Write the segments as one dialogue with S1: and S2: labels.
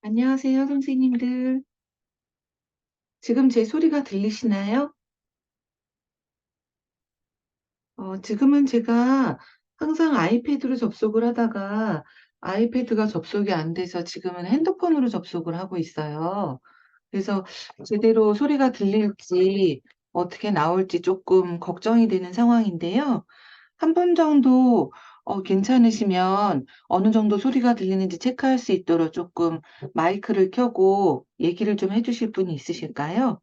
S1: 안녕하세요, 선생님들. 지금 제 소리가 들리시나요? 지금은 제가 항상 아이패드로 접속을 하다가 아이패드가 접속이 안 돼서 지금은 핸드폰으로 접속을 하고 있어요. 그래서 제대로 소리가 들릴지 어떻게 나올지 조금 걱정이 되는 상황인데요. 한 분 정도 괜찮으시면 어느 정도 소리가 들리는지 체크할 수 있도록 조금 마이크를 켜고 얘기를 좀 해 주실 분이 있으실까요?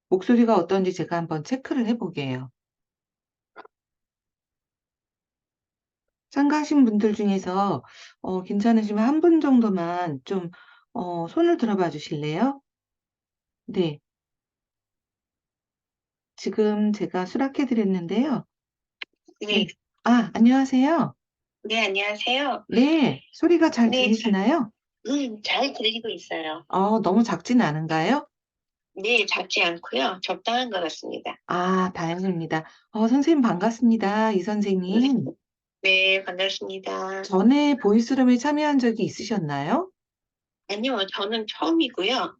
S1: 목소리가 어떤지 제가 한번 체크를 해 보게요. 참가하신 분들 중에서 괜찮으시면 한 분 정도만 좀 손을 들어 봐 주실래요? 네. 지금 제가 수락해 드렸는데요. 네.
S2: 네.
S1: 안녕하세요.
S2: 네, 안녕하세요.
S1: 네. 소리가 잘
S2: 네,
S1: 들리시나요?
S2: 잘 들리고 있어요.
S1: 너무 작진 않은가요?
S2: 네, 작지 않고요. 적당한 것 같습니다.
S1: 다행입니다. 선생님 반갑습니다. 이
S2: 네,
S1: 선생님.
S2: 네, 반갑습니다.
S1: 전에 보이스룸에 참여한 적이 있으셨나요?
S2: 아니요, 저는 처음이고요.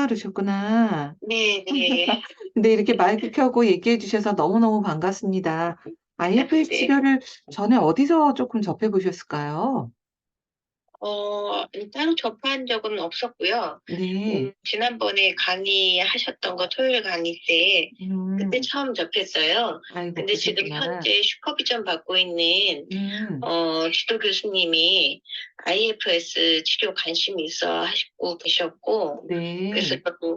S1: 그러셨구나.
S2: 네, 네.
S1: 근데 이렇게 마이크 켜고 얘기해 주셔서 너무너무 반갑습니다. IFS
S2: 네.
S1: 치료를 전에 어디서 쪼끔 접해 보셨을까요?
S2: 따로 접한 적은 없었고요.
S1: 네.
S2: 지난번에 강의하셨던 거 토요일 강의 때 그때
S1: 음.
S2: 처음 접했어요.
S1: 아이고
S2: 근데 지금
S1: 그러셨구나.
S2: 현재 슈퍼비전 받고 있는
S1: 음.
S2: 지도 교수님이 IFS 치료 관심이 있어 하시고 계셨고, 그래서
S1: 네.
S2: 저도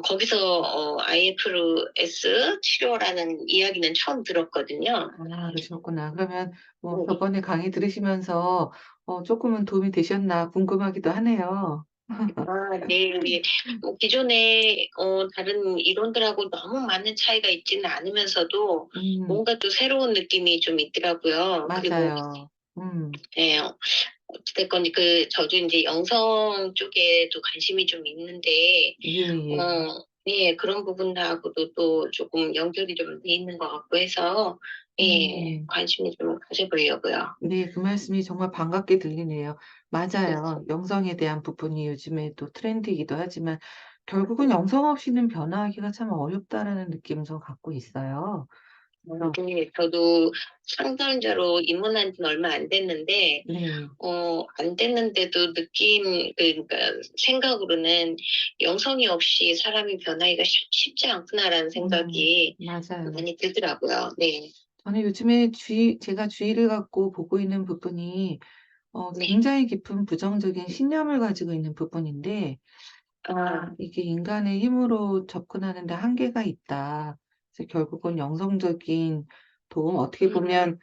S2: 거기서 IFS 치료라는 이야기는 처음 들었거든요.
S1: 그러셨구나. 그러면 뭐
S2: 음.
S1: 저번에 강의 들으시면서 쪼끔은 도움이 되셨나 궁금하기도 하네요.
S2: 네. 네. 기존에 다른 이론들하고 너무 많은 차이가 있지는 않으면서도
S1: 음.
S2: 뭔가 또 새로운 느낌이 좀 있더라고요. 그리고
S1: 맞아요. 음.
S2: 예, 어찌 됐건 저도 인제 영성 쪽에도 관심이 좀 있는데
S1: 예예.
S2: 예, 그런 부분하고도 또 조금 연결이 좀 돼 있는 것 같고 해서 예,
S1: 음.
S2: 관심을 좀 가져 보려고요.
S1: 네. 그 말씀이 정말 반갑게 들리네요.
S2: 네.
S1: 맞아요. 영성에 대한 부분이 요즘에 또 트렌드이기도 하지만 결국은
S2: 네.
S1: '영성 없이는 변화하기가 참 어렵다.'라는 느낌을 저 갖고 있어요. 그래서
S2: 네. 저도 상담자로 입문한 지는 얼마 안 됐는데
S1: 네.
S2: 안 됐는데도 그러니까 생각으로는 '영성이 없이 사람이 변하기가 쉽지 않구나.'라는 생각이
S1: 맞아요.
S2: 많이 들더라고요. 네.
S1: 저는 요즘에 제가 주의를 갖고 보고 있는 부분이
S2: 네.
S1: 굉장히 깊은 부정적인 신념을 가지고 있는 부분인데
S2: 아.
S1: 이게 '인간의 힘으로 접근하는 데 한계가 있다.' 그래서 결국은 영성적인 도움 어떻게 보면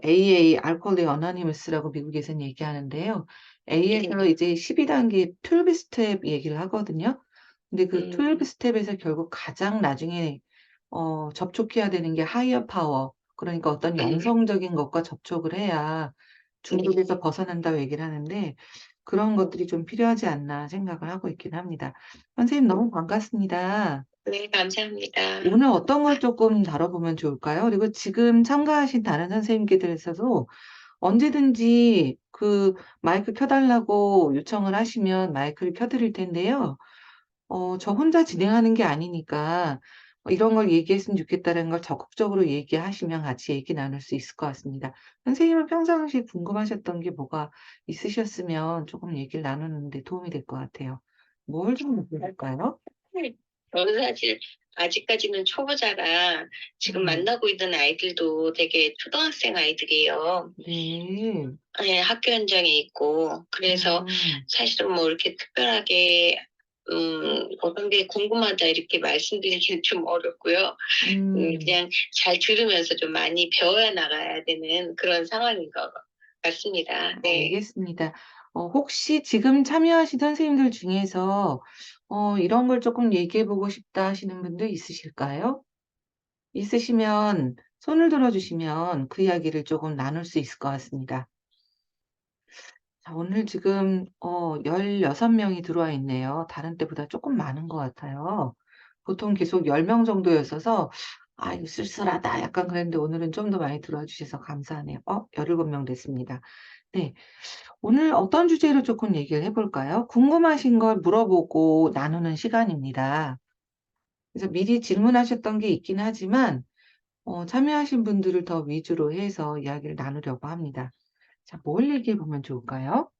S1: AA 알코올릭 어노니머스라고 미국에서는 얘기하는데요.
S2: 네.
S1: A에서 이제 12 단계 12 스텝 얘기를 하거든요. 근데 그 12
S2: 음.
S1: 스텝에서 결국 가장 나중에 접촉해야 되는 게 하이어 파워 그러니까 어떤
S2: 네.
S1: 영성적인 것과 접촉을 해야
S2: 네.
S1: 중독에서 벗어난다고 얘기를 하는데 그런 것들이 좀 필요하지 않나 생각을 하고 있긴 합니다. 선생님 너무 반갑습니다.
S2: 네, 감사합니다.
S1: 오늘 어떤 걸 쪼끔 다뤄보면 좋을까요? 그리고 지금 참가하신 다른 선생님께서도 언제든지 그 마이크 켜 달라고 요청을 하시면 마이크를 켜 드릴 텐데요. 저 혼자 진행하는 게 아니니까 "이런 걸 얘기했으면 좋겠다."라는 걸 적극적으로 얘기하시면 같이 얘기 나눌 수 있을 것 같습니다. 선생님은 평상시에 궁금하셨던 게 뭐가 있으셨으면 쪼금 얘기를 나누는 데 도움이 될 것 같아요. 뭘 좀 여쭤볼까요?
S2: 저는 사실 아직까지는 초보자라 지금
S1: 음.
S2: 만나고 있는 아이들도 되게 초등학생 아이들이에요.
S1: 네.
S2: 예, 학교 현장에 있고. 그래서
S1: 음.
S2: 사실은 뭐 이렇게 특별하게 "어떤 게 궁금하다." 이렇게 말씀드리기는 좀 어렵고요.
S1: 음.
S2: 그냥 잘 들으면서 좀 많이 배워 나가야 되는 그런 상황인 것 같습니다. 네.
S1: 알겠습니다. 혹시 지금 참여하신 선생님들 중에서 "이런 걸 쪼끔 얘기해 보고 싶다." 하시는 분들 있으실까요? 있으시면 손을 들어 주시면 그 이야기를 쪼금 나눌 수 있을 것 같습니다. 자 오늘 지금 16 명이 들어와 있네요. 다른 때보다 쪼끔 많은 것 같아요. 보통 계속 10명 정도였어서 '아 이거 쓸쓸하다.' 약간 그랬는데 오늘은 좀 더 많이 들어와 주셔서 감사하네요. 17명 됐습니다. 네. 오늘 어떤 주제로 조금 얘기를 해볼까요? 궁금하신 걸 물어보고 나누는 시간입니다. 그래서 미리 질문하셨던 게 있긴 하지만, 참여하신 분들을 더 위주로 해서 이야기를 나누려고 합니다. 자, 뭘 얘기해 보면 좋을까요?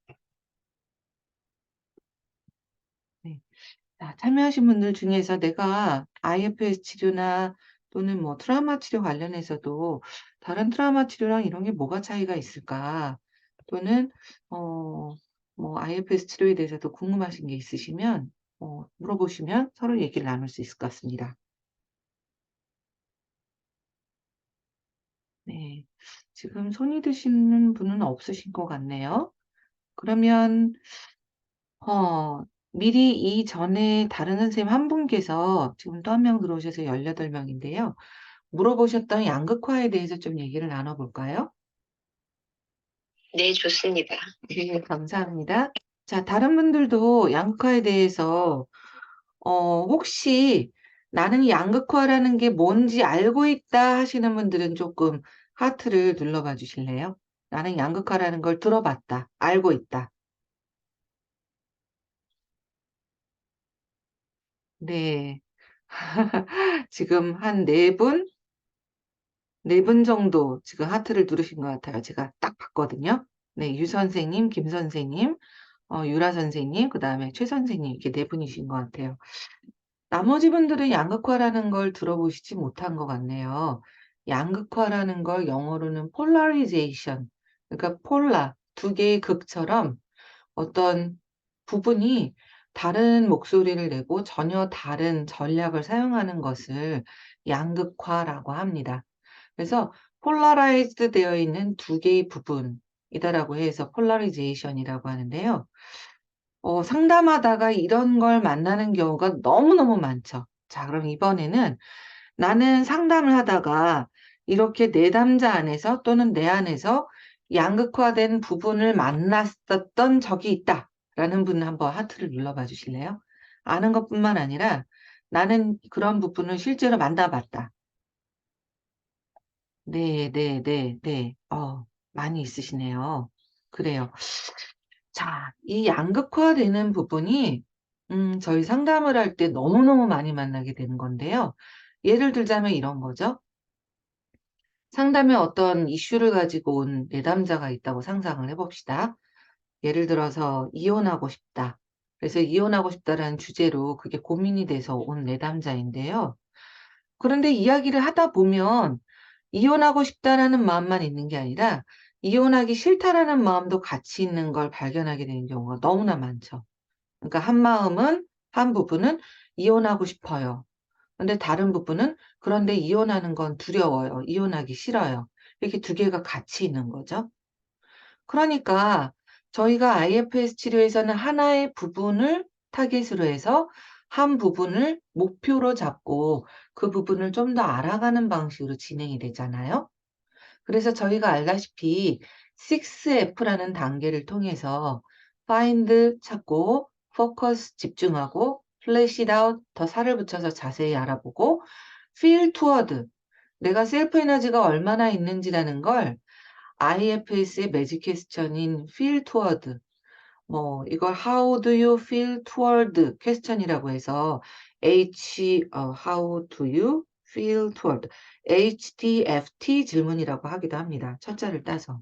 S1: 네. 자, 참여하신 분들 중에서 내가 IFS 치료나 또는 뭐 트라우마 치료 관련해서도 다른 트라우마 치료랑 이런 게 뭐가 차이가 있을까? 또는 어, 뭐 IFS 치료에 대해서도 궁금하신 게 있으시면 물어보시면 서로 얘기를 나눌 수 있을 것 같습니다. 네. 지금 손이 드시는 분은 없으신 것 같네요. 그러면 어, 미리 이전에 다른 선생님 한 분께서 지금 또 한 명 들어오셔서 18명인데요. 물어보셨던 양극화에 대해서 좀 얘기를 나눠볼까요?
S2: 네, 좋습니다.
S1: 네, 감사합니다. 자, 다른 분들도 양극화에 대해서 혹시 나는 이 양극화라는 게 뭔지 알고 있다 하시는 분들은 조금 하트를 눌러봐 주실래요? 나는 양극화라는 걸 들어봤다, 알고 있다. 네. 지금 한 네 분 정도 지금 하트를 누르신 것 같아요. 제가 딱 봤거든요. 네, 유 선생님, 김 선생님, 유라 선생님, 그 다음에 최 선생님, 이렇게 네 분이신 것 같아요. 나머지 분들은 양극화라는 걸 들어보시지 못한 것 같네요. 양극화라는 걸 영어로는 polarization, 그러니까 폴라, 두 개의 극처럼 어떤 부분이 다른 목소리를 내고 전혀 다른 전략을 사용하는 것을 양극화라고 합니다. 그래서 폴라라이즈드 되어 있는 두 개의 부분이다라고 해서 폴라리제이션이라고 하는데요. 상담하다가 이런 걸 만나는 경우가 너무너무 많죠. 자, 그럼 이번에는 나는 상담을 하다가 이렇게 내담자 안에서 또는 내 안에서 양극화된 부분을 만났었던 적이 있다. 라는 분 한번 하트를 눌러봐 주실래요? 아는 것뿐만 아니라 나는 그런 부분을 실제로 만나봤다. 네, 네, 네, 네. 많이 있으시네요. 그래요. 자, 이 양극화되는 부분이 저희 상담을 할 때 너무너무 많이 만나게 되는 건데요. 예를 들자면 이런 거죠. 상담에 어떤 이슈를 가지고 온 내담자가 있다고 상상을 해봅시다. 예를 들어서 이혼하고 싶다. 그래서 이혼하고 싶다라는 주제로 그게 고민이 돼서 온 내담자인데요. 그런데 이야기를 하다 보면 이혼하고 싶다라는 마음만 있는 게 아니라 이혼하기 싫다라는 마음도 같이 있는 걸 발견하게 되는 경우가 너무나 많죠. 그러니까 한 부분은 이혼하고 싶어요. 근데 다른 부분은 그런데 이혼하는 건 두려워요. 이혼하기 싫어요. 이렇게 두 개가 같이 있는 거죠. 그러니까 저희가 IFS 치료에서는 하나의 부분을 타겟으로 해서 한 부분을 목표로 잡고 그 부분을 좀 더 알아가는 방식으로 진행이 되잖아요. 그래서 저희가 알다시피 6F라는 단계를 통해서 find 찾고 focus 집중하고 flesh it out 더 살을 붙여서 자세히 알아보고 feel toward 내가 셀프 에너지가 얼마나 있는지라는 걸 IFS의 매직 퀘스천인 feel toward 이걸 how do you feel toward 퀘스천이라고 해서 how do you feel toward HDFT 질문이라고 하기도 합니다. 첫자를 따서.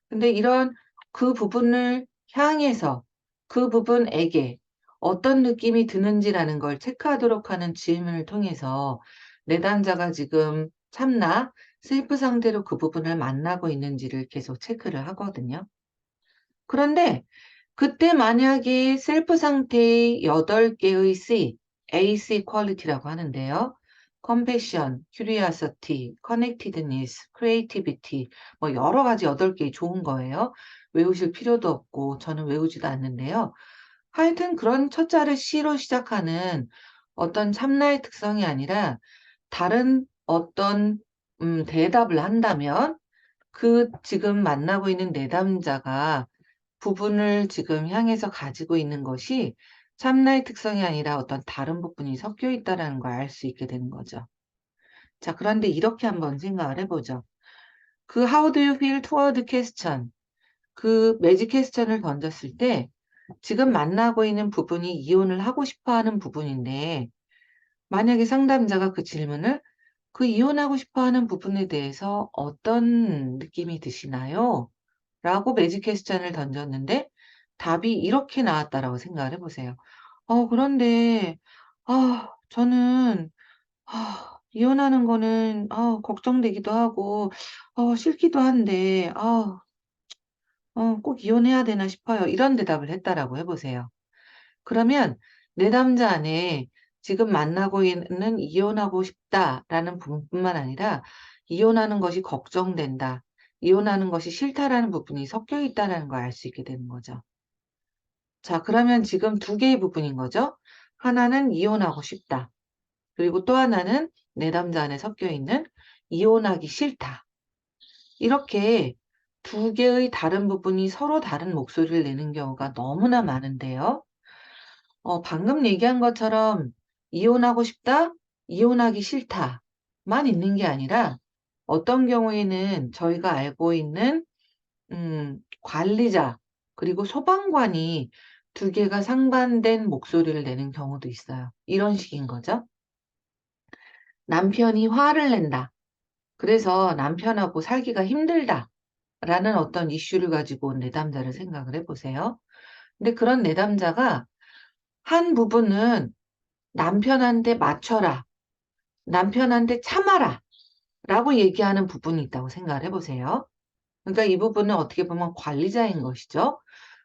S1: 근데 이런 그 부분을 향해서 그 부분에게 어떤 느낌이 드는지라는 걸 체크하도록 하는 질문을 통해서 내담자가 지금 참나 셀프 상태로 그 부분을 만나고 있는지를 계속 체크를 하거든요. 그런데 그때 만약에 셀프 상태의 8개의 AC 퀄리티라고 하는데요. compassion, curiosity, connectedness, creativity 뭐 여러 가지 8개 좋은 거예요. 외우실 필요도 없고 저는 외우지도 않는데요. 하여튼 그런 첫자를 C로 시작하는 어떤 참나의 특성이 아니라 다른 어떤 대답을 한다면 그 지금 만나고 있는 내담자가 부분을 지금 향해서 가지고 있는 것이 참나의 특성이 아니라 어떤 다른 부분이 섞여 있다라는 걸 알 수 있게 되는 거죠. 자, 그런데 이렇게 한번 생각을 해보죠. 그 How do you feel toward question? 그 매직 퀘스천을 던졌을 때 지금 만나고 있는 부분이 이혼을 하고 싶어 하는 부분인데 만약에 상담자가 그 질문을 그 이혼하고 싶어 하는 부분에 대해서 어떤 느낌이 드시나요? 라고 매직 퀘스천을 던졌는데 답이 이렇게 나왔다라고 생각을 해보세요. 그런데 저는 이혼하는 거는 걱정되기도 하고 싫기도 한데 꼭 이혼해야 되나 싶어요. 이런 대답을 했다라고 해보세요. 그러면 내담자 안에 지금 만나고 있는 이혼하고 싶다라는 부분뿐만 아니라 이혼하는 것이 걱정된다, 이혼하는 것이 싫다라는 부분이 섞여 있다는 걸 알 수 있게 되는 거죠. 자, 그러면 지금 두 개의 부분인 거죠. 하나는 이혼하고 싶다. 그리고 또 하나는 내담자 안에 섞여 있는 이혼하기 싫다. 이렇게 두 개의 다른 부분이 서로 다른 목소리를 내는 경우가 너무나 많은데요. 방금 얘기한 것처럼 이혼하고 싶다, 이혼하기 싫다만 있는 게 아니라 어떤 경우에는 저희가 알고 있는 관리자 그리고 소방관이 두 개가 상반된 목소리를 내는 경우도 있어요. 이런 식인 거죠. 남편이 화를 낸다. 그래서 남편하고 살기가 힘들다. 라는 어떤 이슈를 가지고 온 내담자를 생각을 해보세요. 근데 그런 내담자가 한 부분은 남편한테 맞춰라, 남편한테 참아라 라고 얘기하는 부분이 있다고 생각을 해보세요. 그러니까 이 부분은 어떻게 보면 관리자인 것이죠.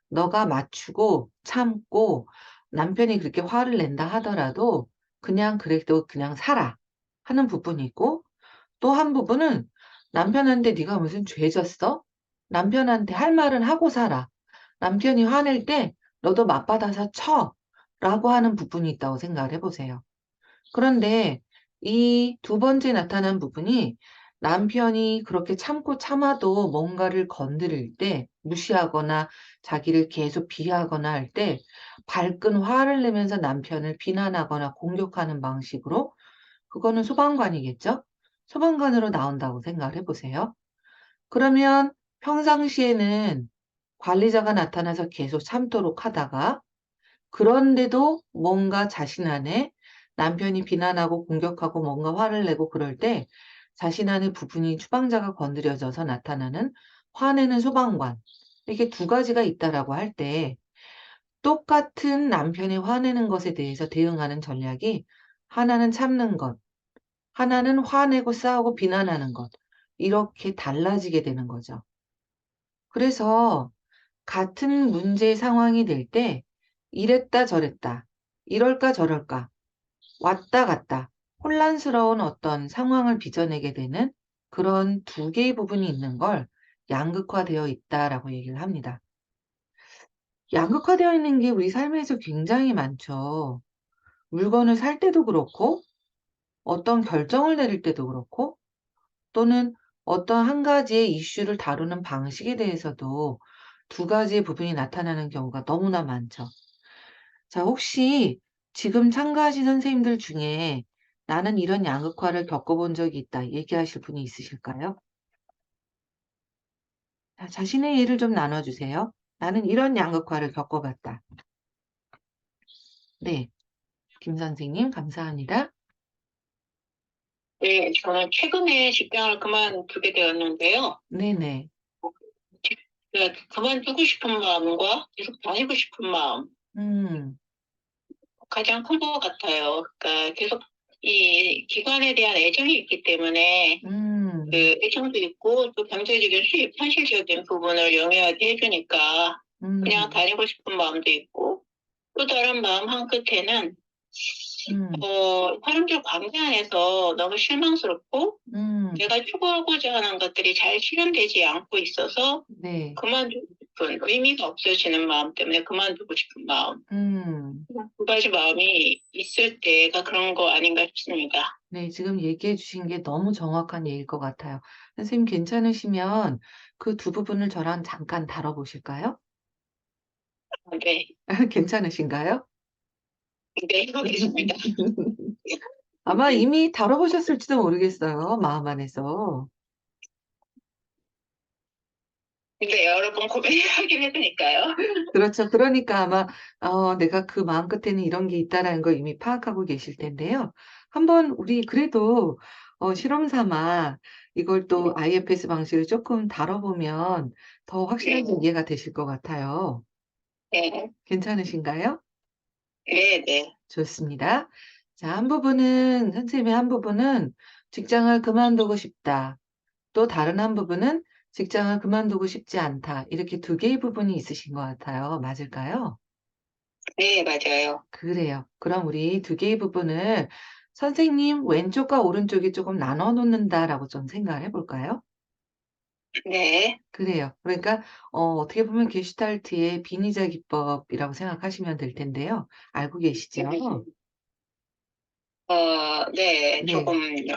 S1: 너가 맞추고 참고 남편이 그렇게 화를 낸다 하더라도 그냥 그래도 그냥 살아 하는 부분이 있고 또 한 부분은 남편한테 네가 무슨 죄 졌어? 남편한테 할 말은 하고 살아. 남편이 화낼 때 너도 맞받아서 쳐 라고 하는 부분이 있다고 생각을 해보세요. 그런데 이 두 번째 나타난 부분이 남편이 그렇게 참고 참아도 뭔가를 건드릴 때 무시하거나 자기를 계속 비하하거나 할 때 발끈 화를 내면서 남편을 비난하거나 공격하는 방식으로 그거는 소방관이겠죠? 소방관으로 나온다고 생각을 해보세요. 그러면 평상시에는 관리자가 나타나서 계속 참도록 하다가 그런데도 뭔가 자신 안에 남편이 비난하고 공격하고 뭔가 화를 내고 그럴 때 자신 안의 부분이 추방자가 건드려져서 나타나는 화내는 소방관. 이렇게 두 가지가 있다라고 할 때 똑같은 남편이 화내는 것에 대해서 대응하는 전략이 하나는 참는 것, 하나는 화내고 싸우고 비난하는 것. 이렇게 달라지게 되는 거죠. 그래서 같은 문제 상황이 될 때 이랬다 저랬다, 이럴까 저럴까, 왔다 갔다 혼란스러운 어떤 상황을 빚어내게 되는 그런 두 개의 부분이 있는 걸 양극화되어 있다라고 얘기를 합니다. 양극화되어 있는 게 우리 삶에서 굉장히 많죠. 물건을 살 때도 그렇고 어떤 결정을 내릴 때도 그렇고 또는 어떤 한 가지의 이슈를 다루는 방식에 대해서도 두 가지의 부분이 나타나는 경우가 너무나 많죠. 자, 혹시 지금 참가하신 선생님들 중에 나는 이런 양극화를 겪어본 적이 있다 얘기하실 분이 있으실까요? 자, 자신의 예를 좀 나눠주세요. 나는 이런 양극화를 겪어봤다. 네, 김 선생님 감사합니다.
S2: 네, 저는 최근에 직장을 그만두게 되었는데요.
S1: 네네.
S2: 그만두고 싶은 마음과 계속 다니고 싶은 마음,
S1: 음,
S2: 가장 큰 것 같아요. 그러니까 계속 이 기관에 대한 애정이 있기 때문에
S1: 음,
S2: 그 애정도 있고 또 경제적인 수입, 현실적인 부분을 영위하게 해주니까 그냥
S1: 음,
S2: 다니고 싶은 마음도 있고 또 다른 마음 한 끝에는
S1: 음,
S2: 사람들 관계 안에서 너무 실망스럽고
S1: 음,
S2: 내가 추구하고자 하는 것들이 잘 실현되지 않고 있어서
S1: 네,
S2: 그만두고 싶은 의미가 없어지는 마음 때문에 그만두고 싶은 마음
S1: 음.
S2: 두 가지 마음이 있을 때가 그런 거 아닌가 싶습니다.
S1: 네, 지금 얘기해 주신 게 너무 정확한 예일 것 같아요. 선생님 괜찮으시면 그 두 부분을 저랑 잠깐 다뤄보실까요?
S2: 네,
S1: 괜찮으신가요?
S2: 네, 해보겠습니다.
S1: 아마 이미 다뤄보셨을지도 모르겠어요. 마음 안에서.
S2: 근데 여러 번 고민하긴 했으니까요.
S1: 그렇죠. 그러니까 아마 내가 그 마음 끝에는 이런 게 있다라는 걸 이미 파악하고 계실 텐데요. 한번 우리 그래도 실험 삼아 이걸 또 IFS 방식을 조금 다뤄보면 더 확실하게
S2: 네,
S1: 이해가 되실 것 같아요.
S2: 네,
S1: 괜찮으신가요?
S2: 네, 네,
S1: 좋습니다. 자, 선생님의 한 부분은 직장을 그만두고 싶다. 또 다른 한 부분은 직장을 그만두고 싶지 않다. 이렇게 두 개의 부분이 있으신 것 같아요. 맞을까요?
S2: 네, 맞아요.
S1: 그래요. 그럼 우리 두 개의 부분을 선생님 왼쪽과 오른쪽이 조금 나눠 놓는다라고 좀 생각을 해 볼까요?
S2: 네,
S1: 그래요. 그러니까 어떻게 보면 게슈탈트의 빈의자 기법이라고 생각하시면 될 텐데요. 알고 계시죠?
S2: 네,
S1: 네.
S2: 조금요.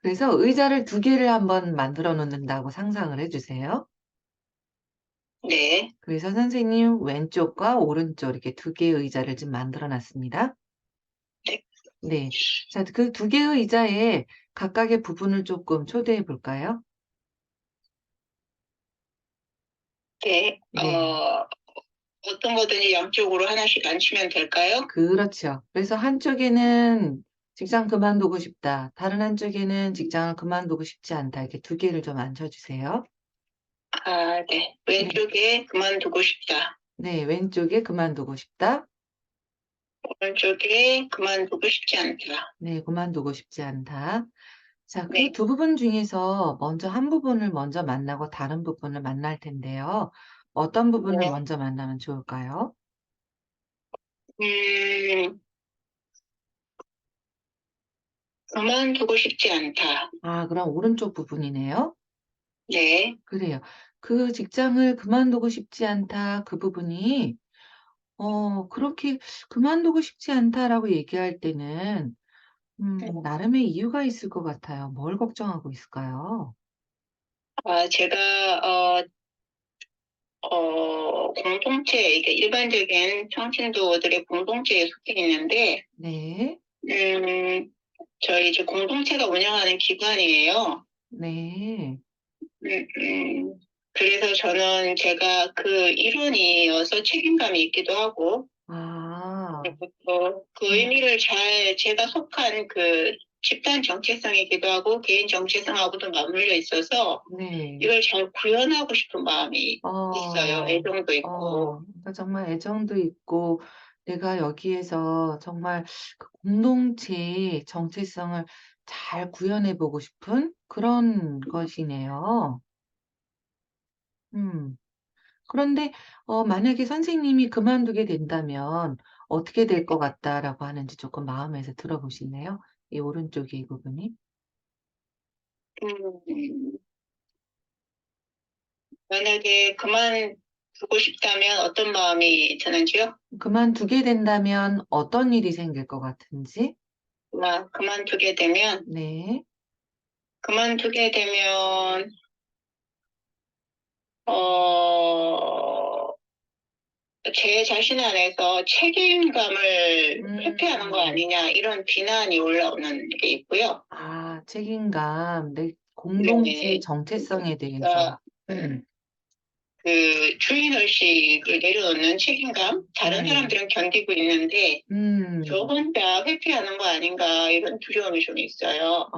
S1: 그래서 의자를 두 개를 한번 만들어 놓는다고 상상을 해 주세요.
S2: 네,
S1: 그래서 선생님 왼쪽과 오른쪽 이렇게 두 개의 의자를 지금 만들어 놨습니다.
S2: 네,
S1: 네. 자, 그 두 개의 의자에 각각의 부분을 조금 초대해 볼까요?
S2: 네.
S1: 네.
S2: 어떤 거든지 양쪽으로 하나씩 앉히면 될까요?
S1: 그렇죠. 그래서 한쪽에는 '직장 그만두고 싶다.' 다른 한쪽에는 '직장을 그만두고 싶지 않다.' 이렇게 두 개를 좀 앉혀 주세요.
S2: 아, 네.
S1: 네.
S2: 왼쪽에 그만두고 싶다.
S1: 네. 왼쪽에 '그만두고 싶다.'
S2: 오른쪽에 그만두고 싶지 않다.
S1: 네. '그만두고 싶지 않다.' 자, 그
S2: 네.
S1: 두 부분 중에서 먼저 한 부분을 먼저 만나고 다른 부분을 만날 텐데요. 어떤 부분을
S2: 네.
S1: 먼저 만나면 좋을까요?
S2: 음, 그만두고 싶지 않다.
S1: 아, 그럼 오른쪽 부분이네요.
S2: 네.
S1: 그래요. 그 '직장을 그만두고 싶지 않다.' 그 부분이 그렇게 '그만두고 싶지 않다.'라고 얘기할 때는 나름의 이유가 있을 것 같아요. 뭘 걱정하고 있을까요?
S2: 제가, 공동체, 이게 일반적인 청신도들의 공동체에 속해 있는데,
S1: 네.
S2: 음, 저희 이제 공동체가 운영하는 기관이에요.
S1: 네.
S2: 음. 그래서 저는 제가 그 일원이어서 책임감이 있기도 하고,
S1: 아.
S2: 그리고 또 그
S1: 음.
S2: 의미를 잘 제가 속한 그 집단 정체성이기도 하고 개인 정체성하고도 맞물려 있어서
S1: 네.
S2: 이걸 잘 구현하고 싶은 마음이 있어요.
S1: 어.
S2: 애정도 있고.
S1: 그러니까 정말 애정도 있고 내가 여기에서 정말 그 공동체의 정체성을 잘 구현해 보고 싶은 그런 것이네요. 음. 그런데 만약에 선생님이 그만두게 된다면 "어떻게 될 것 같다."라고 하는지 조금 마음에서 들어보실래요? 이 오른쪽에 이 부분이.
S2: 음, 만약에 그만두고 싶다면 어떤 마음이 드는지요?
S1: 그만두게 된다면 어떤 일이 생길 것 같은지.
S2: 그만두게 되면,
S1: 네.
S2: 그만두게 되면, 어, 제 자신 안에서 책임감을 회피하는 거
S1: 음.
S2: 아니냐, 이런 비난이 올라오는 게 있고요.
S1: 책임감. 내 공동체의
S2: 네.
S1: 정체성에 대해서.
S2: 그러니까
S1: 음.
S2: 그 주인의식을 내려놓는 책임감, 다른
S1: 네.
S2: 사람들은 견디고 있는데, 저
S1: 음.
S2: 혼자 회피하는 거 아닌가, 이런 두려움이 좀 있어요.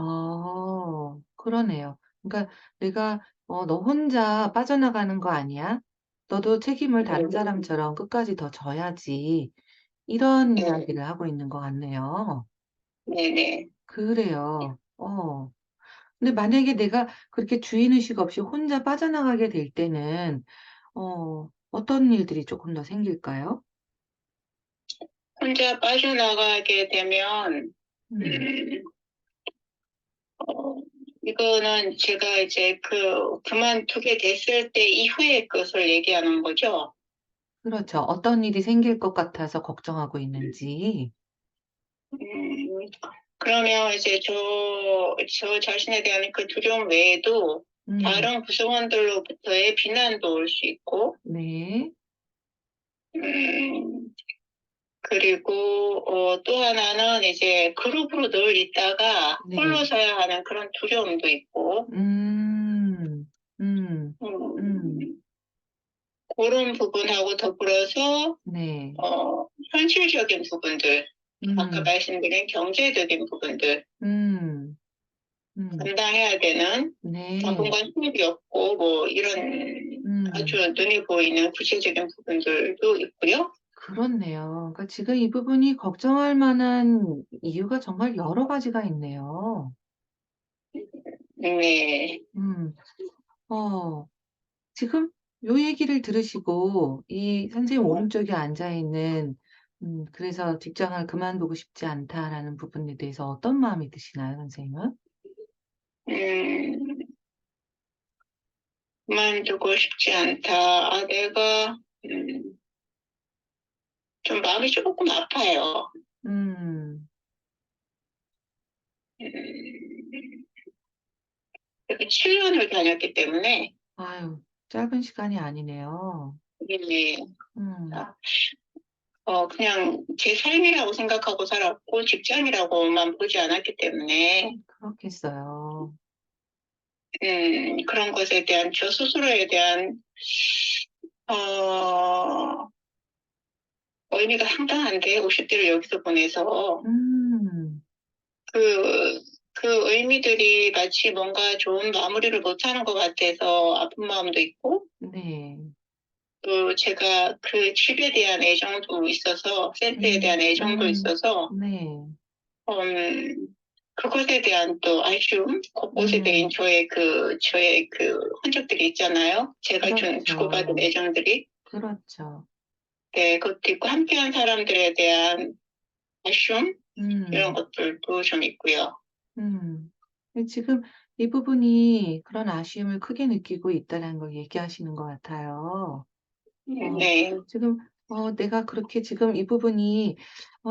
S1: 그러네요. 그러니까 내가 "너 혼자 빠져나가는 거 아니야? 너도 책임을 다른 사람처럼 끝까지 더 져야지." 이런
S2: 네,
S1: 이야기를 하고 있는 것 같네요.
S2: 네네.
S1: 그래요. 근데 만약에 내가 그렇게 주인 의식 없이 혼자 빠져나가게 될 때는 어떤 일들이 쪼끔 더 생길까요?
S2: 혼자 빠져나가게 되면,
S1: 음.
S2: 음, 어, 이거는 제가 이제 그만두게 됐을 때 이후의 것을 얘기하는 거죠.
S1: 그렇죠. 어떤 일이 생길 것 같아서 걱정하고 있는지.
S2: 음, 그러면 이제 저 자신에 대한 그 두려움 외에도
S1: 음.
S2: 다른 구성원들로부터의 비난도 올 수 있고,
S1: 네.
S2: 음, 그리고 또 하나는 이제 그룹으로 늘 있다가 홀로
S1: 네.
S2: 서야 하는 그런 두려움도 있고,
S1: 음. 음.
S2: 음,
S1: 음.
S2: 그런 부분하고 더불어서
S1: 네.
S2: 현실적인 부분들, 아까
S1: 음,
S2: 말씀드린 경제적인 부분들,
S1: 음, 음,
S2: 감당해야 되는
S1: 네.
S2: 당분간 수입이 없고 뭐 이런
S1: 음.
S2: 아주 눈에 보이는 구체적인 부분들도 있고요.
S1: 그렇네요. 그러니까 지금 이 부분이 걱정할 만한 이유가 정말 여러 가지가 있네요.
S2: 네,
S1: 음, 어, 지금 요 얘기를 들으시고 이 선생님 오른쪽에 앉아 있는 그래서 직장을 그만두고 싶지 않다라는 부분에 대해서 어떤 마음이 드시나요, 선생님은?
S2: 음, 그만두고 싶지 않다. 내가 좀 마음이 조금 아파요.
S1: 음,
S2: 음, 7년을 다녔기 때문에
S1: 아유, 짧은 시간이 아니네요.
S2: 이게
S1: 음,
S2: 그냥 제 삶이라고 생각하고 살았고 직장이라고만 보지 않았기 때문에
S1: 그렇겠어요.
S2: 그런 것에 대한 저 스스로에 대한 어, 의미가 상당한데 50대를 여기서 보내서
S1: 음,
S2: 그, 그 의미들이 마치 뭔가 좋은 마무리를 못하는 것 같아서 아픈 마음도 있고
S1: 네,
S2: 또 제가 그 집에 대한 애정도 있어서 센터에 대한 애정도 있어서
S1: 네,
S2: 음, 그것에 대한 또 아쉬움, 곳곳에 대한
S1: 음,
S2: 저의 그 흔적들이 있잖아요. 제가 주고받은
S1: 그렇죠.
S2: 애정들이.
S1: 그렇죠.
S2: 네, 그것도 있고, 함께한 사람들에 대한 아쉬움, 이런
S1: 음.
S2: 것들도 좀 있고요.
S1: 음. 지금 이 부분이 그런 아쉬움을 크게 느끼고 있다는 걸 얘기하시는 것 같아요. 어,
S2: 네,
S1: 지금, 내가 그렇게 지금 이 부분이,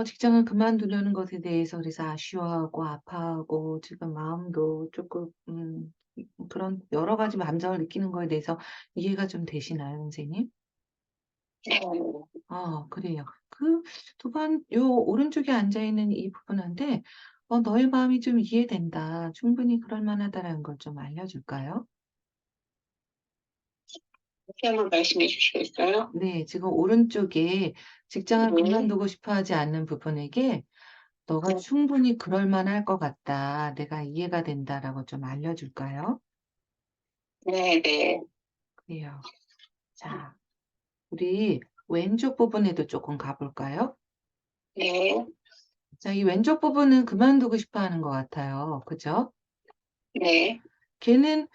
S1: 직장을 그만두려는 것에 대해서 그래서 아쉬워하고 아파하고 지금 마음도 조금, 그런 여러 가지 감정을 느끼는 거에 대해서 이해가 좀 되시나요, 선생님?
S2: 네,
S1: 그래요. 그 두 번 요 오른쪽에 앉아 있는 이 부분한테 "너의 마음이 좀 이해된다. 충분히 그럴 만하다."라는 걸 좀 알려 줄까요?
S2: 다시 한번 말씀해 주시겠어요?
S1: 네. 지금 오른쪽에 직장을
S2: 네,
S1: 그만두고 싶어 하지 않는 부분에게 "너가
S2: 네,
S1: 충분히 그럴 만할 것 같다. 내가 이해가 된다."라고 좀 알려 줄까요?
S2: 네, 네,
S1: 그래요. 자, 우리 왼쪽 부분에도 쪼끔 가 볼까요?
S2: 네,
S1: 자, 이 왼쪽 부분은 그만두고 싶어 하는 것 같아요. 그죠?
S2: 네,
S1: 걔는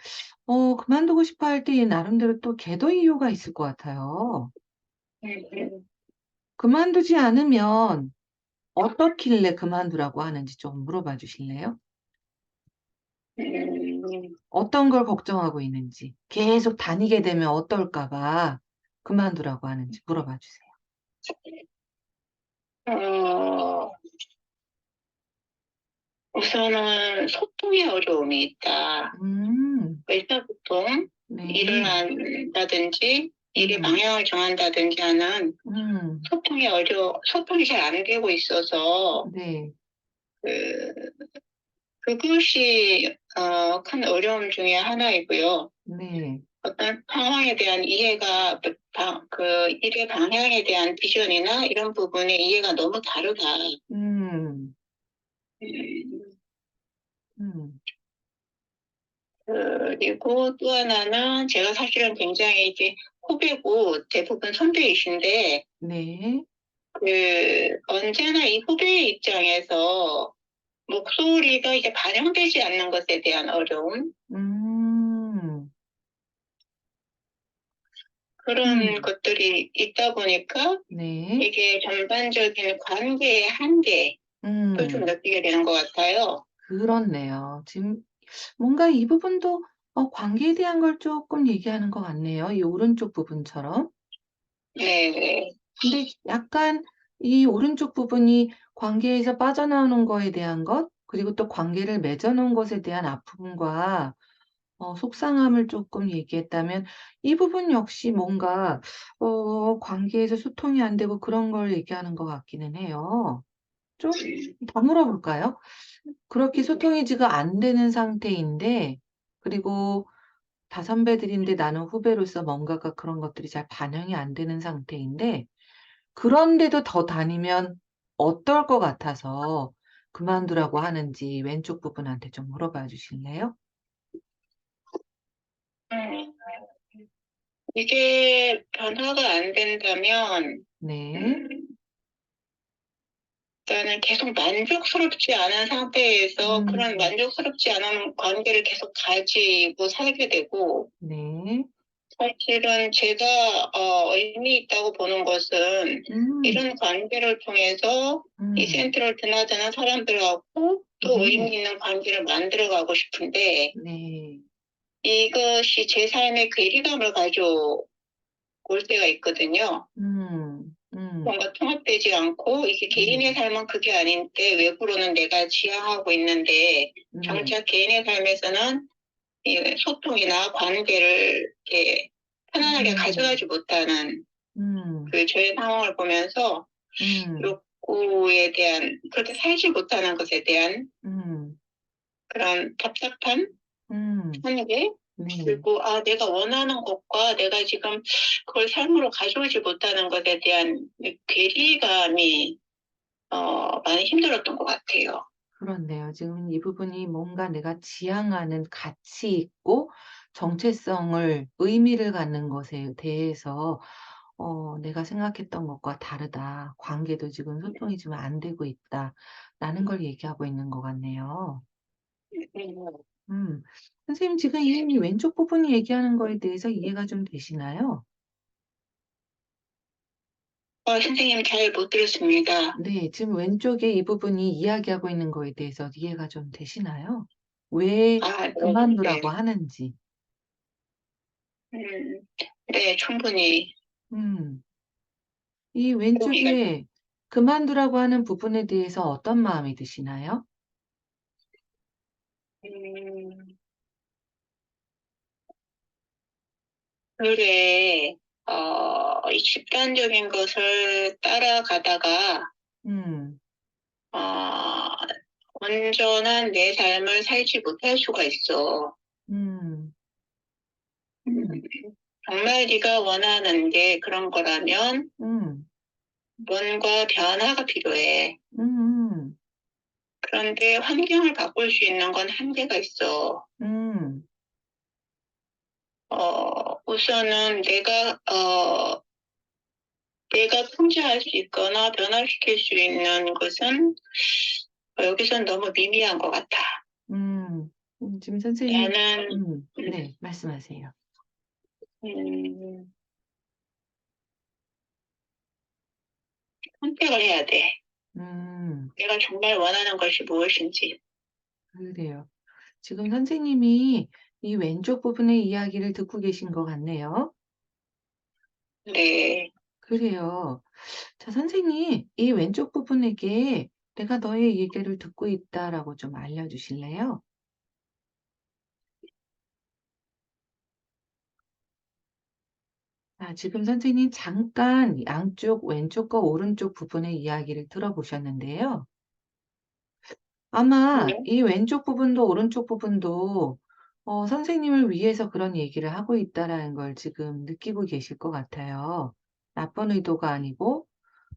S1: 그만두고 싶어 할 때 얘 나름대로 또 걔도 이유가 있을 것 같아요.
S2: 음,
S1: 그만두지 않으면 어떻길래 그만두라고 하는지 좀 물어봐 주실래요?
S2: 음,
S1: 어떤 걸 걱정하고 있는지, 계속 다니게 되면 어떨까 봐 그만두라고 하는지 물어봐 주세요.
S2: 어, 우선은 소통의 어려움이 있다.
S1: 음.
S2: 의사소통, 일을
S1: 네.
S2: 한다든지, 일의
S1: 음.
S2: 방향을 정한다든지 하는
S1: 음.
S2: 소통이 잘 안 되고 있어서,
S1: 네.
S2: 그, 그것이, 큰 어려움 중에 하나이고요.
S1: 네.
S2: 어떤 상황에 대한 이해가, 그 일의 방향에 대한 비전이나 이런 부분의 이해가 너무 다르다.
S1: 음.
S2: 음,
S1: 음.
S2: 그리고 또 하나는 제가 사실은 굉장히 이제 후배고 대부분 선배이신데,
S1: 네.
S2: 언제나 이 후배의 입장에서 목소리가 이제 반영되지 않는 것에 대한 어려움,
S1: 음.
S2: 그런
S1: 음.
S2: 것들이 있다 보니까
S1: 네.
S2: 이게 전반적인 관계의 한계도 좀
S1: 음.
S2: 느끼게 되는 것 같아요.
S1: 그렇네요. 지금 뭔가 이 부분도 관계에 대한 걸 쪼끔 얘기하는 것 같네요, 이 오른쪽 부분처럼.
S2: 네,
S1: 근데 약간 이 오른쪽 부분이 관계에서 빠져나오는 거에 대한 것, 그리고 또 관계를 맺어 놓은 것에 대한 아픔과 속상함을 쪼끔 얘기했다면 이 부분 역시 뭔가 관계에서 소통이 안 되고 그런 걸 얘기하는 것 같기는 해요. 좀 더 물어볼까요? 그렇게 소통이 지금 안 되는 상태인데 그리고 다 선배들인데 나는 후배로서 뭔가가 그런 것들이 잘 반영이 안 되는 상태인데 그런데도 더 다니면 어떨 것 같아서 그만두라고 하는지 왼쪽 부분한테 좀 물어봐 주실래요?
S2: 음, 이게 변화가 안 된다면,
S1: 네.
S2: 음, 일단은 계속 만족스럽지 않은 상태에서 그런
S1: 음.
S2: 만족스럽지 않은 관계를 계속 가지고 살게 되고,
S1: 네.
S2: 사실은 제가 의미 있다고 보는 것은
S1: 음.
S2: 이런 관계를 통해서 이
S1: 음.
S2: 센터를 드나드는 사람들하고 또
S1: 네.
S2: 의미 있는 관계를 만들어가고 싶은데
S1: 네.
S2: 이것이 제 삶에 괴리감을 가져올 때가 있거든요.
S1: 음. 음.
S2: 뭔가 통합되지 않고 이게 개인의
S1: 네.
S2: 삶은 그게 아닌데 외부로는 내가 지향하고 있는데
S1: 네.
S2: 정작 개인의 삶에서는 이 소통이나 관계를 이렇게 편안하게 가져가지
S1: 음.
S2: 못하는
S1: 음.
S2: 그 저의 상황을 보면서
S1: 음.
S2: 욕구에 대한 그렇게 살지 못하는 것에 대한
S1: 음.
S2: 그런 답답함,
S1: 음.
S2: 한계,
S1: 네.
S2: 그리고 내가 원하는 것과 내가 지금 그걸 삶으로 가져오지 못하는 것에 대한 이 괴리감이 많이 힘들었던 것 같아요.
S1: 그렇네요. 지금 이 부분이 뭔가 내가 지향하는 가치 있고 정체성을 의미를 갖는 것에 대해서 '내가 생각했던 것과 다르다. 관계도 지금 소통이 좀 안 되고 있다.'라는 걸 얘기하고 있는 것 같네요.
S2: 음.
S1: 음. 선생님 지금 이 왼쪽 부분이 얘기하는 거에 대해서 이해가 좀 되시나요?
S2: 선생님 잘 못 들었습니다.
S1: 네. 지금 왼쪽에 이 부분이 이야기하고 있는 거에 대해서 이해가 좀 되시나요? 왜
S2: 네,
S1: 그만두라고
S2: 네.
S1: 하는지.
S2: 음, 네, 충분히
S1: 음. 이
S2: 동의가.
S1: 왼쪽에 그만두라고 하는 부분에 대해서 어떤 마음이 드시나요?
S2: 음, 그래, 이 집단적인 것을 따라가다가,
S1: 음.
S2: 어, 온전한 내 삶을 살지 못할 수가 있어.
S1: 음.
S2: 음,
S1: 음.
S2: 정말 네가 원하는 게 그런 거라면
S1: 음.
S2: 뭔가 변화가 필요해.
S1: 음음.
S2: 그런데 환경을 바꿀 수 있는 건 한계가 있어.
S1: 음.
S2: 우선은 내가 통제할 수 있거나 변화시킬 수 있는 것은 여기선 너무 미미한 것 같아.
S1: 음. 지금 선생님이
S2: 나는,
S1: 네. 말씀하세요.
S2: 음, 선택을 해야 돼.
S1: 음.
S2: 내가 정말 원하는 것이 무엇인지.
S1: 그래요. 지금 선생님이 이 왼쪽 부분의 이야기를 듣고 계신 것 같네요.
S2: 네.
S1: 그래요. 자 선생님 이 왼쪽 부분에게 "내가 너의 얘기를 듣고 있다."라고 좀 알려 주실래요? 지금 선생님 잠깐 양쪽 왼쪽과 오른쪽 부분의 이야기를 들어보셨는데요. 아마
S2: 네.
S1: 이 왼쪽 부분도 오른쪽 부분도 선생님을 위해서 그런 얘기를 하고 있다라는 걸 지금 느끼고 계실 것 같아요. 나쁜 의도가 아니고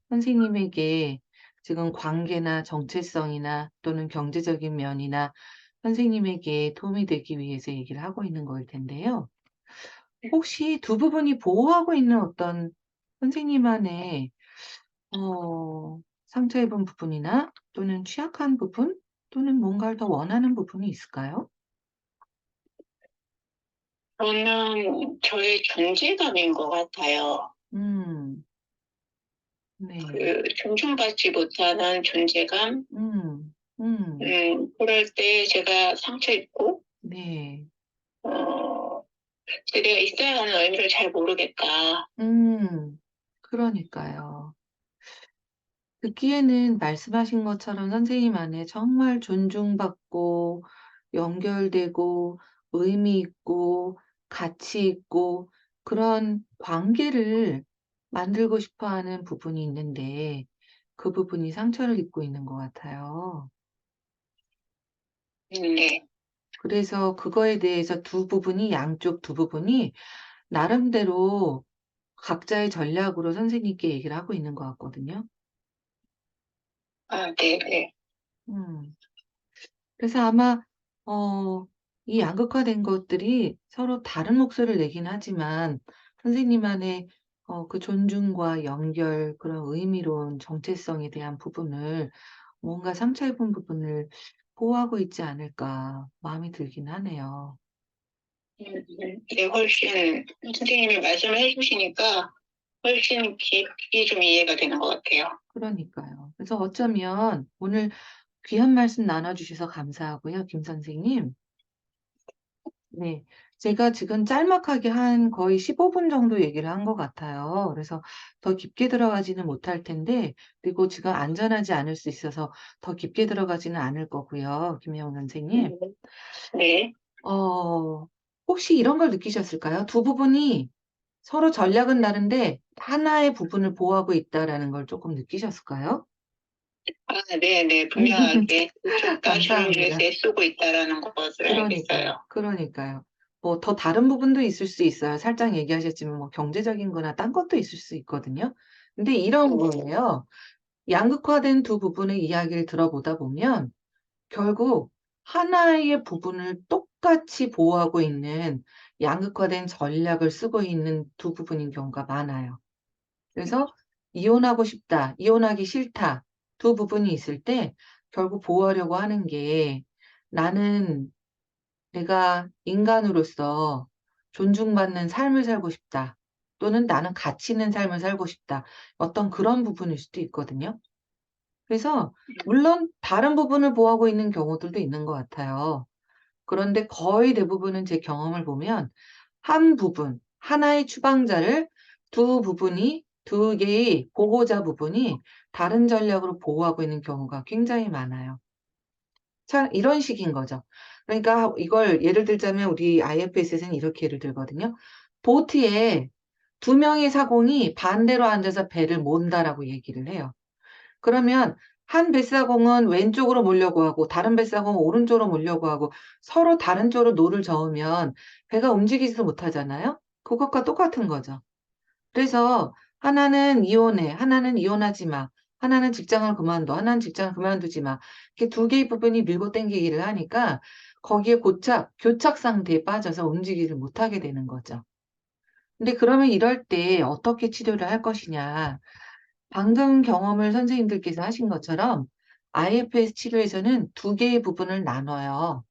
S1: 선생님에게 지금 관계나 정체성이나 또는 경제적인 면이나 선생님에게 도움이 되기 위해서 얘기를 하고 있는 거일 텐데요. 혹시 두 부분이 보호하고 있는 어떤 선생님 안에 상처 입은 부분이나 또는 취약한 부분 또는 뭔가를 더 원하는 부분이 있을까요?
S2: 저는 저의 존재감인 것 같아요.
S1: 음. 네.
S2: 그 존중받지 못하는 존재감.
S1: 음. 음.
S2: 그럴 때 제가 상처 입고,
S1: 네.
S2: 어, 내가 있어야 하는 의미를 잘 모르겠다.
S1: 음. 그러니까요. 듣기에는 말씀하신 것처럼 선생님 안에 정말 존중받고 연결되고 의미 있고 가치 있고 그런 관계를 만들고 싶어 하는 부분이 있는데 그 부분이 상처를 입고 있는 것 같아요.
S2: 네.
S1: 그래서 그거에 대해서 양쪽 두 부분이 나름대로 각자의 전략으로 선생님께 얘기를 하고 있는 것 같거든요.
S2: 아, 네, 네.
S1: 음. 그래서 아마, 이 양극화된 것들이 서로 다른 목소리를 내긴 하지만 선생님만의 그 존중과 연결, 그런 의미로운 정체성에 대한 부분을 뭔가 상처 입은 부분을 보호하고 있지 않을까 마음이 들긴 하네요.
S2: 네, 훨씬 선생님이 말씀을 해주시니까 훨씬 깊이 좀 이해가 되는 것 같아요.
S1: 그러니까요. 그래서 어쩌면 오늘 귀한 말씀 나눠주셔서 감사하고요, 김 선생님. 네. 제가 지금 짤막하게 한 거의 15분 정도 얘기를 한 것 같아요. 그래서 더 깊게 들어가지는 못할 텐데, 그리고 지금 안전하지 않을 수 있어서 더 깊게 들어가지는 않을 거고요, 김혜영 선생님.
S2: 네.
S1: 어, 혹시 이런 걸 느끼셨을까요? 두 부분이 서로 전략은 다른데 하나의 부분을 보호하고 있다라는 걸 조금 느끼셨을까요?
S2: 아, 네, 네. 분명하게 그쪽 나주를 위해서
S1: 감사합니다.
S2: 애쓰고 있다라는 것을
S1: 그러니까요.
S2: 알겠어요.
S1: 그러니까요. 뭐 더 다른 부분도 있을 수 있어요. 살짝 얘기하셨지만 뭐 경제적인 거나 딴 것도 있을 수 있거든요. 근데 이런 거예요. 양극화된 두 부분의 이야기를 들어보다 보면 결국 하나의 부분을 똑같이 보호하고 있는 양극화된 전략을 쓰고 있는 두 부분인 경우가 많아요. 그래서 이혼하고 싶다, 이혼하기 싫다 두 부분이 있을 때 결국 보호하려고 하는 게 나는 내가 인간으로서 존중받는 삶을 살고 싶다. 또는 나는 가치 있는 삶을 살고 싶다. 어떤 그런 부분일 수도 있거든요. 그래서 물론 다른 부분을 보호하고 있는 경우들도 있는 것 같아요. 그런데 거의 대부분은 제 경험을 보면 한 부분, 하나의 추방자를 두 개의 보호자 부분이 다른 전략으로 보호하고 있는 경우가 굉장히 많아요. 참 이런 식인 거죠. 그러니까 이걸 예를 들자면 우리 IFS에서는 이렇게 예를 들거든요. 보트에 두 명의 사공이 반대로 앉아서 배를 몬다라고 얘기를 해요. 그러면 한 뱃사공은 왼쪽으로 몰려고 하고 다른 뱃사공은 오른쪽으로 몰려고 하고 서로 다른 쪽으로 노를 저으면 배가 움직이지도 못하잖아요. 그것과 똑같은 거죠. 그래서 하나는 이혼해, 하나는 이혼하지 마, 하나는 직장을 그만둬, 하나는 직장을 그만두지 마. 이렇게 두 개의 부분이 밀고 당기기를 하니까 거기에 교착 상태에 빠져서 움직이를 못하게 되는 거죠. 근데 그러면 이럴 때 어떻게 치료를 할 것이냐. 방금 경험을 선생님들께서 하신 것처럼 IFS 치료에서는 두 개의 부분을 나눠요.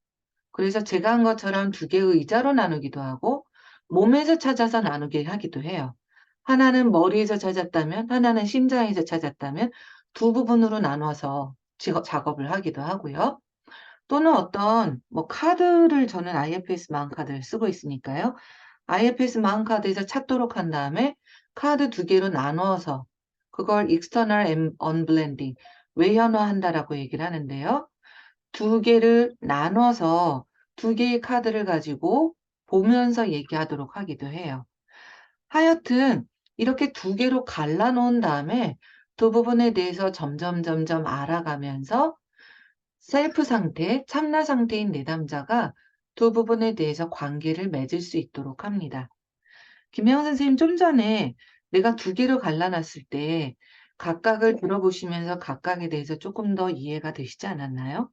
S1: 그래서 제가 한 것처럼 두 개의 의자로 나누기도 하고 몸에서 찾아서 나누게 하기도 해요. 하나는 머리에서 찾았다면 하나는 심장에서 찾았다면 두 부분으로 나눠서 작업을 하기도 하고요. 또는 어떤 뭐 카드를 저는 IFS 마음 카드를 쓰고 있으니까요. IFS 마음 카드에서 찾도록 한 다음에 카드 두 개로 나누어서 그걸 external unblending, 외현화한다라고 얘기를 하는데요. 두 개를 나눠서 두 개의 카드를 가지고 보면서 얘기하도록 하기도 해요. 하여튼 이렇게 두 개로 갈라놓은 다음에 두 부분에 대해서 점점 알아가면서 셀프 상태, 참나 상태인 내담자가 두 부분에 대해서 관계를 맺을 수 있도록 합니다. 김혜원 선생님 좀 전에 내가 두 개로 갈라놨을 때 각각을 들어보시면서 각각에 대해서 조금 더 이해가 되시지 않았나요?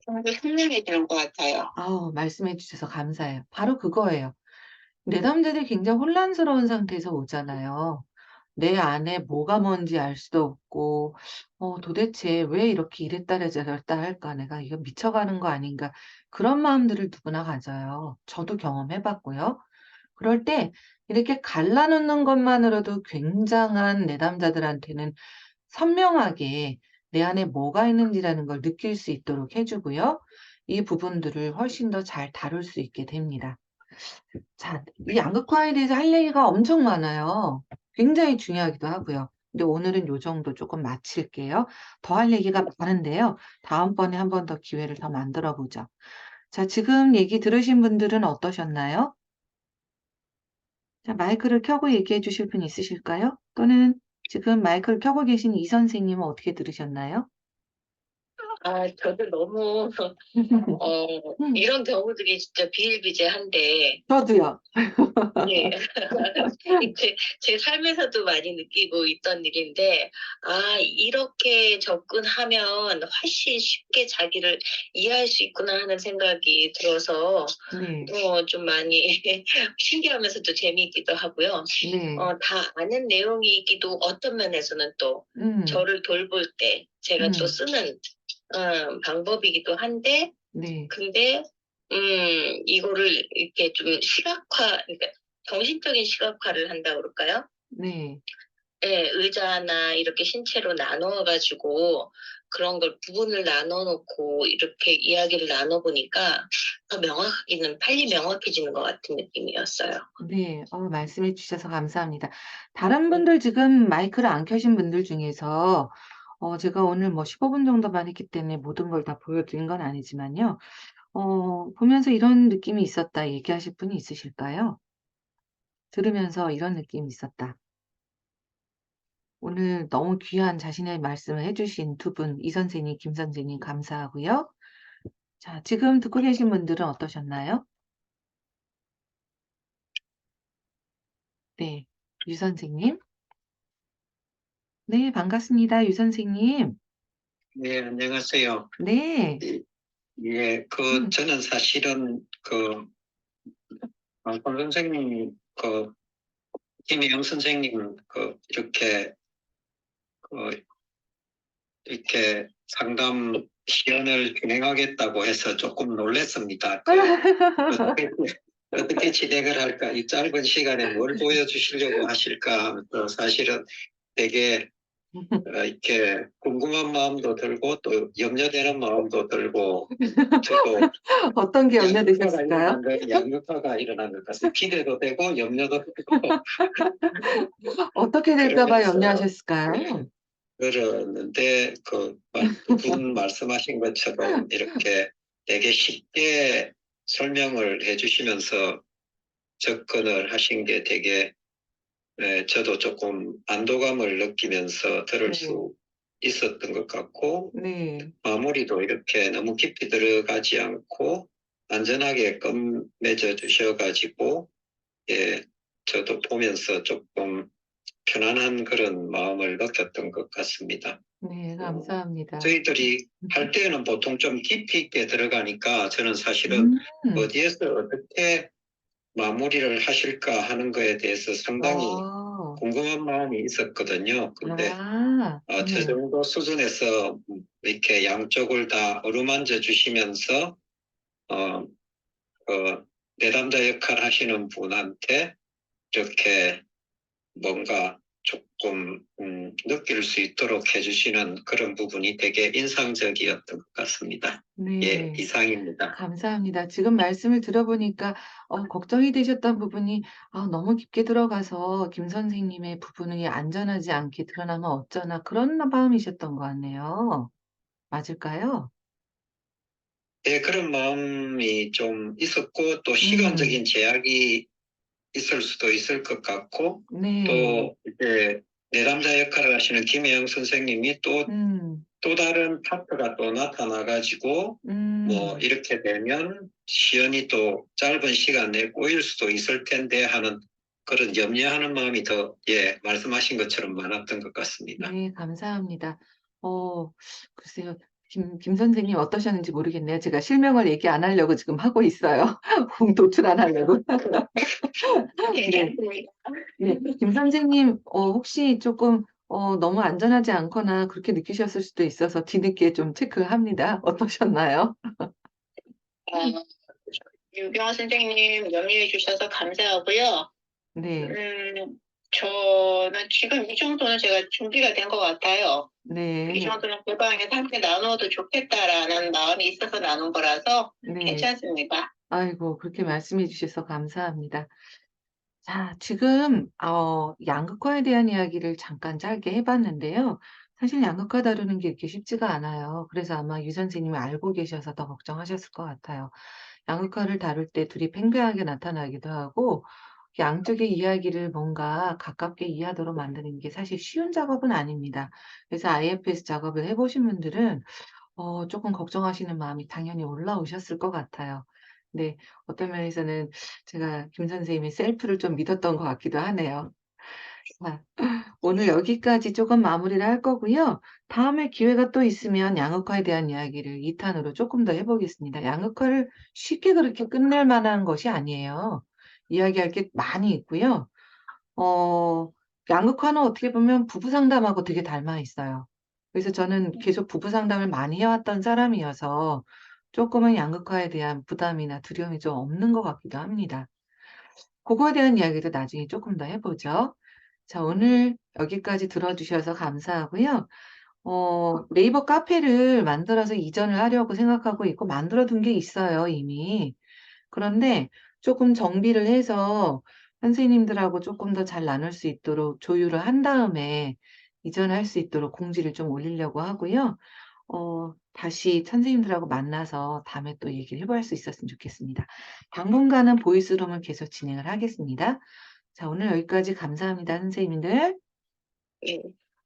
S2: 좀 더 선명해지는 것 같아요.
S1: 아우, 말씀해 주셔서 감사해요. 바로 그거예요. 내담자들이 굉장히 혼란스러운 상태에서 오잖아요. 내 안에 뭐가 뭔지 알 수도 없고, 도대체 왜 이렇게 이랬다 저랬다 할까? 내가 이거 미쳐가는 거 아닌가? 그런 마음들을 누구나 가져요. 저도 경험해봤고요. 그럴 때 이렇게 갈라놓는 것만으로도 굉장한 내담자들한테는 선명하게 내 안에 뭐가 있는지라는 걸 느낄 수 있도록 해주고요. 이 부분들을 훨씬 더 잘 다룰 수 있게 됩니다. 자, 이 양극화에 대해서 할 얘기가 엄청 많아요. 굉장히 중요하기도 하고요. 근데 오늘은 요 정도 조금 마칠게요. 더 할 얘기가 많은데요. 다음번에 한 번 더 기회를 더 만들어 보죠. 자, 지금 얘기 들으신 분들은 어떠셨나요? 자, 마이크를 켜고 얘기해 주실 분 있으실까요? 또는 지금 마이크를 켜고 계신 이 선생님은 어떻게 들으셨나요?
S3: 저도 너무, 이런 경우들이 진짜 비일비재한데,
S1: 저도요.
S3: 네. 이제 제 삶에서도 많이 느끼고 있던 일인데, 이렇게 접근하면 훨씬 쉽게 자기를 이해할 수 있구나 하는 생각이 들어서,
S1: 네,
S3: 좀 많이 신기하면서도 재미있기도 하고요.
S1: 네,
S3: 다 아는 내용이기도 어떤 면에서는 또
S1: 음,
S3: 저를 돌볼 때 제가 또
S1: 음,
S3: 쓰는 방법이기도 한데,
S1: 네,
S3: 근데 이거를 이렇게 좀 그러니까 정신적인 시각화를 한다 그럴까요?
S1: 네,
S3: 예, 의자나 이렇게 신체로 나누어 가지고 그런 걸 부분을 나눠 놓고 이렇게 이야기를 나눠 보니까 더 명확하게는 빨리 명확해지는 것 같은 느낌이었어요.
S1: 네. 말씀해 주셔서 감사합니다. 다른
S3: 음.
S1: 분들 지금 마이크를 안 켜신 분들 중에서 제가 오늘 뭐 15분 정도만 했기 때문에 모든 걸 다 보여드린 건 아니지만요. 보면서 이런 느낌이 있었다 얘기하실 분이 있으실까요? 들으면서 이런 느낌이 있었다. 오늘 너무 귀한 자신의 말씀을 해주신 두 분, 이 선생님, 김 선생님 감사하고요. 자, 지금 듣고 계신 분들은 어떠셨나요? 네, 유 선생님. 네, 반갑습니다. 유 선생님.
S4: 네, 안녕하세요.
S1: 네,
S4: 예,
S1: 음,
S4: 저는 사실은, 권 선생님, 김혜영 선생님, 그, 이렇게 상담 시연을 진행하겠다고 해서 조금 놀랐습니다. 어떻게, 어떻게 진행을 할까? 이 짧은 시간에 뭘 보여주시려고 하실까 하면서 사실은 되게 이렇게 궁금한 마음도 들고 또 염려되는 마음도 들고 저도
S1: 어떤 게 염려되셨을까요?
S4: 양극화가 일어난 것 같습니다. 기대도 되고 염려도 되고
S1: 어떻게 될까 봐
S4: 그러면서
S1: 염려하셨을까요?
S4: 그러는데 두 분 말씀하신 것처럼 이렇게 되게 쉽게 설명을 해주시면서 접근을 하신 게 되게 저도 조금 안도감을 느끼면서 들을
S1: 네,
S4: 수 있었던 것 같고
S1: 네,
S4: 마무리도 이렇게 너무 깊이 들어가지 않고 안전하게 끝맺어 주셔가지고 예, 저도 보면서 조금 편안한 그런 마음을 느꼈던 것 같습니다.
S1: 네, 감사합니다.
S4: 저희들이 할 때는 보통 좀 깊이 있게 들어가니까 저는 사실은
S1: 음,
S4: 어디에서 어떻게 마무리를 하실까 하는 거에 대해서 상당히
S1: 어,
S4: 궁금한 마음이 있었거든요. 근데 저
S1: 네,
S4: 정도 수준에서 이렇게 양쪽을 다 어루만져 주시면서 어, 내담자 역할 하시는 분한테 이렇게 뭔가 조금 느낄 수 있도록 해주시는 그런 부분이 되게 인상적이었던 것 같습니다. 예,
S1: 네.
S4: 이상입니다.
S1: 감사합니다. 지금 말씀을 들어보니까 걱정이 되셨던 부분이 너무 깊게 들어가서 김 선생님의 부분이 안전하지 않게 드러나면 어쩌나 그런 마음이셨던 것 같네요. 맞을까요?
S4: 예, 그런 마음이 좀 있었고 또
S1: 음,
S4: 시간적인 제약이 있을 수도 있을 것 같고
S1: 네,
S4: 또 이제 내담자 역할을 하시는 김혜영 선생님이
S1: 음,
S4: 또 다른 파트가 또 나타나가지고 뭐
S1: 음,
S4: 이렇게 되면 시연이 또 짧은 시간 내에 꼬일 수도 있을 텐데 하는 그런 염려하는 마음이 더, 예, 말씀하신 것처럼 많았던 것 같습니다.
S1: 네, 감사합니다. 글쎄요. 김 선생님 어떠셨는지 모르겠네요. 제가 실명을 얘기 안 하려고 지금 하고 있어요. 도출 안 하려고. 네.
S3: 괜찮습니다.
S1: 네. 김 선생님, 혹시 조금, 너무 안전하지 않거나 그렇게 느끼셨을 수도 있어서 뒤늦게 좀 체크합니다. 어떠셨나요?
S2: 어, 유경아 선생님 염려해 주셔서 감사하고요.
S1: 네,
S2: 저는 지금 이 정도는 제가 준비가 된 것 같아요. 이
S1: 네,
S2: 정도는 골방에서 함께 나누어도 좋겠다라는 마음이 있어서 나눈 거라서
S1: 네.
S2: 괜찮습니다.
S1: 아이고, 그렇게 말씀해 주셔서 감사합니다. 자, 지금, 양극화에 대한 이야기를 잠깐 짧게 해봤는데요. 사실 양극화 다루는 게 이렇게 쉽지가 않아요. 그래서 아마 유 선생님이 알고 계셔서 더 걱정하셨을 것 같아요. 양극화를 다룰 때 둘이 팽배하게 나타나기도 하고, 양쪽의 이야기를 뭔가 가깝게 이해하도록 만드는 게 사실 쉬운 작업은 아닙니다. 그래서 IFS 작업을 해보신 분들은 조금 걱정하시는 마음이 당연히 올라오셨을 것 같아요. 네. 어떤 면에서는 제가 김 선생님의 셀프를 좀 믿었던 것 같기도 하네요. 자, 오늘 여기까지 조금 마무리를 할 거고요. 다음에 기회가 또 있으면 양극화에 대한 이야기를 2 탄으로 조금 더 해 보겠습니다. 양극화를 쉽게 그렇게 끝낼 만한 것이 아니에요. 이야기할 게 많이 있고요. 어 양극화는 어떻게 보면 부부 상담하고 되게 닮아 있어요. 그래서 저는 계속 부부 상담을 많이 해 왔던 사람이어서 쪼끔은 양극화에 대한 부담이나 두려움이 좀 없는 것 같기도 합니다. 고거에 대한 이야기도 나중에 쪼끔 더 해 보죠. 자, 오늘 여기까지 들어 주셔서 감사하고요. 네이버 카페를 만들어서 이전을 하려고 생각하고 있고 만들어 둔 게 있어요, 이미. 그런데 쪼끔 정비를 해서 선생님들하고 쪼끔 더 잘 나눌 수 있도록 조율을 한 다음에 이전할 수 있도록 공지를 좀 올리려고 하고요. 다시 선생님들하고 만나서 다음에 또 얘기를 해 볼 수 있었으면 좋겠습니다. 당분간은 보이스룸을 계속 진행을 하겠습니다. 자, 오늘 여기까지 감사합니다, 선생님들.
S3: 네,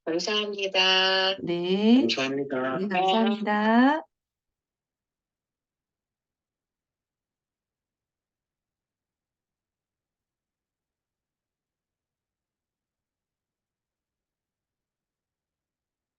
S3: 감사합니다.
S1: 네.
S4: 감사합니다.
S1: 네, 감사합니다.